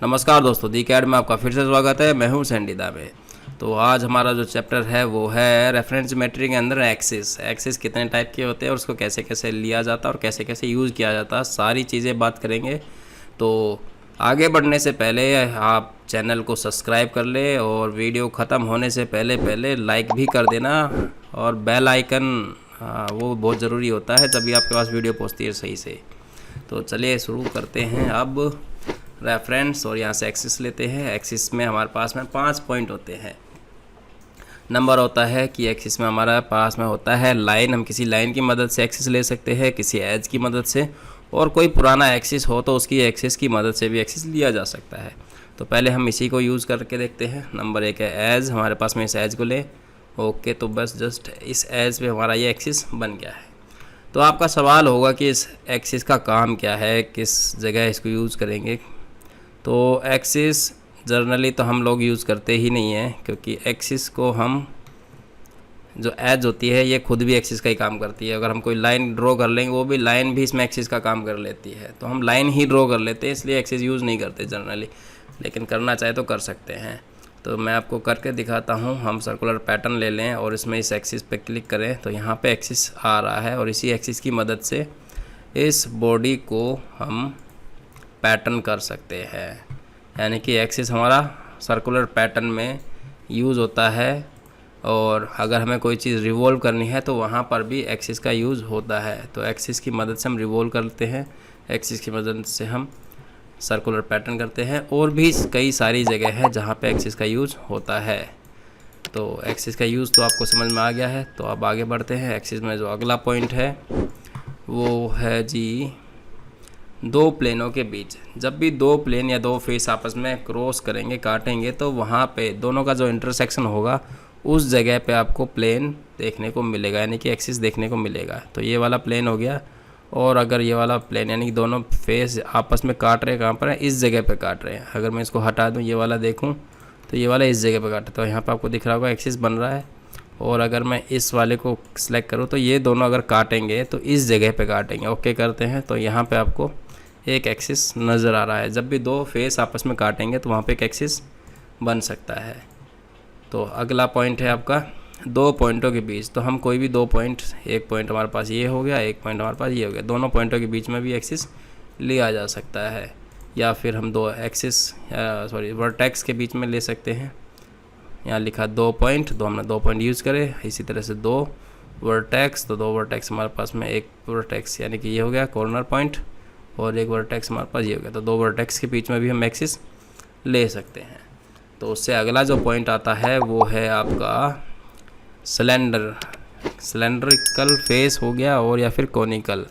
नमस्कार दोस्तों, दी कैड में आपका फिर से स्वागत है। मैं हूं सैंडी दावे। तो आज हमारा जो चैप्टर है वो है रेफरेंस ज्योमेट्री के अंदर एक्सिस कितने टाइप के होते हैं और उसको कैसे कैसे लिया जाता है और कैसे कैसे यूज़ किया जाता है, सारी चीज़ें बात करेंगे। तो आगे बढ़ने से पहले आप चैनल को सब्सक्राइब कर ले और वीडियो ख़त्म होने से पहले पहले लाइक भी कर देना और बेल आइकन वो बहुत ज़रूरी होता है, तभी आपके पास वीडियो पहुँचती है सही से। तो चलिए शुरू करते हैं अब रेफरेंस और यहाँ से एक्सिस लेते हैं। एक्सिस में हमारे पास में 5 पॉइंट होते हैं। नंबर होता है कि एक्सिस में हमारा पास में होता है लाइन, हम किसी लाइन की मदद से एक्सिस ले सकते हैं, किसी एज की मदद से, और कोई पुराना एक्सिस हो तो उसकी एक्सिस की मदद से भी एक्सिस लिया जा सकता है। तो पहले हम इसी को यूज़ करके देखते हैं। नंबर 1 है एज। हमारे पास में इस एज को ले, ओके, तो बस जस्ट इस एज पे हमारा ये एक्सिस बन गया है। तो आपका सवाल होगा कि इस एक्सिस का काम क्या है, किस जगह इसको यूज़ करेंगे। तो एक्सिस जनरली तो हम लोग यूज़ करते ही नहीं हैं, क्योंकि एक्सिस को हम जो एज होती है ये खुद भी एक्सिस का ही काम करती है। अगर हम कोई लाइन ड्रॉ कर लेंगे वो भी लाइन भी इसमें एक्सिस का काम कर लेती है, तो हम लाइन ही ड्रॉ कर लेते हैं, इसलिए एक्सिस यूज़ नहीं करते जनरली, लेकिन करना चाहे तो कर सकते हैं। तो मैं आपको करके दिखाता हूँ। हम सर्कुलर पैटर्न ले लें और इसमें इस एक्सिस पे क्लिक करें तो यहाँ पे एक्सिस आ रहा है, और इसी एक्सिस की मदद से इस बॉडी को हम पैटर्न कर सकते हैं। यानी कि एक्सिस हमारा सर्कुलर पैटर्न में यूज़ होता है, और अगर हमें कोई चीज़ रिवॉल्व करनी है तो वहाँ पर भी एक्सिस का यूज़ होता है। तो एक्सिस की मदद से हम रिवॉल्व करते हैं, एक्सिस की मदद से हम सर्कुलर पैटर्न करते हैं, और भी कई सारी जगह है जहाँ पे एक्सिस का यूज़ होता है। तो एक्सिस का यूज़ तो आपको समझ में आ गया है। तो अब आगे बढ़ते हैं। एक्सिस में जो अगला पॉइंट है वो है जी दो प्लेनों के बीच। जब भी दो प्लेन या दो फेस आपस में क्रॉस करेंगे, काटेंगे, तो वहाँ पे दोनों का जो इंटरसेक्शन होगा उस जगह पे आपको प्लेन देखने को मिलेगा, यानी कि एक्सिस देखने को मिलेगा। तो ये वाला प्लेन हो गया, और अगर ये वाला प्लेन यानी कि दोनों फेस आपस में काट रहे हैं, कहाँ पर है, इस जगह पे काट रहे हैं। अगर मैं इसको हटा दूँ, ये वाला देखूँ, तो ये वाला इस जगह पे काट, तो यहाँ पर आपको दिख रहा होगा एक्सिस बन रहा है। और अगर मैं इस वाले को सिलेक्ट करूँ तो ये दोनों अगर काटेंगे तो इस जगह पे काटेंगे। ओके करते हैं तो यहाँ पे आपको एक एक्सिस नज़र आ रहा है। जब भी दो फेस आपस में काटेंगे तो वहाँ पे एक एक्सिस बन सकता है। तो अगला पॉइंट है आपका दो पॉइंटों के बीच। तो हम कोई भी दो पॉइंट, एक पॉइंट हमारे पास ये हो गया, एक पॉइंट हमारे पास ये हो गया, दोनों पॉइंटों के बीच में भी एक्सिस लिया जा सकता है। या फिर हम दो एक्सिस वर्टेक्स के बीच में ले सकते हैं। यहाँ लिखा दो पॉइंट, तो हमने दो पॉइंट यूज़ करे। इसी तरह से दो वर्टेक्स, तो दो वर्टेक्स हमारे पास में, एक वर्टेक्स यानी कि ये हो गया कॉर्नर पॉइंट, और एक वर्टेक्स हमारे पास ये हो गया। तो दो वर्टेक्स के बीच में भी हम एक्सिस ले सकते हैं। तो उससे अगला जो पॉइंट आता है वो है आपका सिलेंड्रिकल फेस हो गया, और या फिर कोनिकल।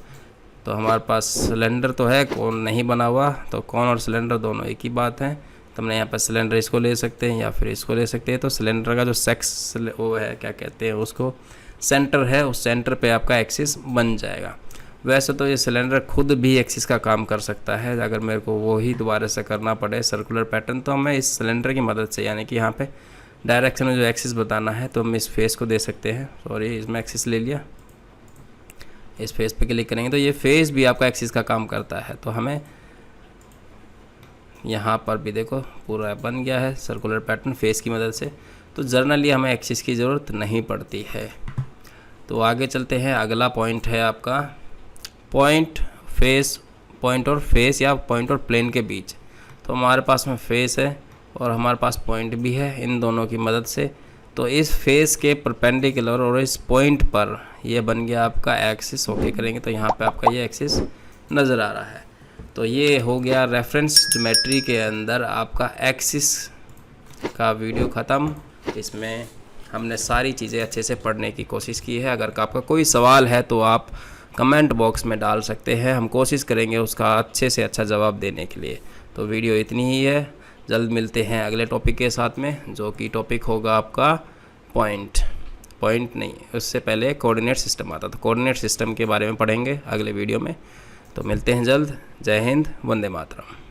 तो हमारे पास सिलेंडर तो है, कोन नहीं बना हुआ, तो कोन और सिलेंडर दोनों एक ही बात है। तो हमने यहाँ पर सिलेंडर इसको ले सकते हैं या फिर इसको ले सकते हैं। तो सिलेंडर का जो सेक्स वो है, क्या कहते हैं उसको, सेंटर है, उस सेंटर पे आपका एक्सिस बन जाएगा। वैसे तो ये सिलेंडर खुद भी एक्सिस का काम कर सकता है। अगर मेरे को वो ही दोबारा से करना पड़े सर्कुलर पैटर्न, तो मैं इस सिलेंडर की मदद से, यानी कि यहाँ पे डायरेक्शन में जो एक्सिस बताना है, तो हम इस फेस को दे सकते हैं। सॉरी, इसमें एक्सिस ले लिया, इस फेस पे क्लिक करेंगे तो ये फेस भी आपका एक्सिस का काम करता है। तो हमें यहाँ पर भी देखो पूरा बन गया है सर्कुलर पैटर्न फेस की मदद से। तो जनरली हमें एक्सिस की ज़रूरत नहीं पड़ती है। तो आगे चलते हैं। अगला पॉइंट है आपका पॉइंट और फेस या पॉइंट और प्लेन के बीच। तो हमारे पास में फेस है और हमारे पास पॉइंट भी है, इन दोनों की मदद से। तो इस फेस के परपेंडिकुलर और इस पॉइंट पर ये बन गया आपका एक्सिस। ओके करेंगे तो यहाँ पे आपका ये एक्सिस नज़र आ रहा है। तो ये हो गया रेफरेंस ज्योमेट्री के अंदर आपका एक्सिस का वीडियो ख़त्म। इसमें हमने सारी चीज़ें अच्छे से पढ़ने की कोशिश की है। अगर आपका कोई सवाल है तो आप कमेंट बॉक्स में डाल सकते हैं, हम कोशिश करेंगे उसका अच्छे से अच्छा जवाब देने के लिए। तो वीडियो इतनी ही है। जल्द मिलते हैं अगले टॉपिक के साथ में, जो कि टॉपिक होगा आपका पॉइंट नहीं, उससे पहले कोऑर्डिनेट सिस्टम आता। तो कोऑर्डिनेट सिस्टम के बारे में पढ़ेंगे अगले वीडियो में। तो मिलते हैं जल्द। जय हिंद, वंदे मातरम।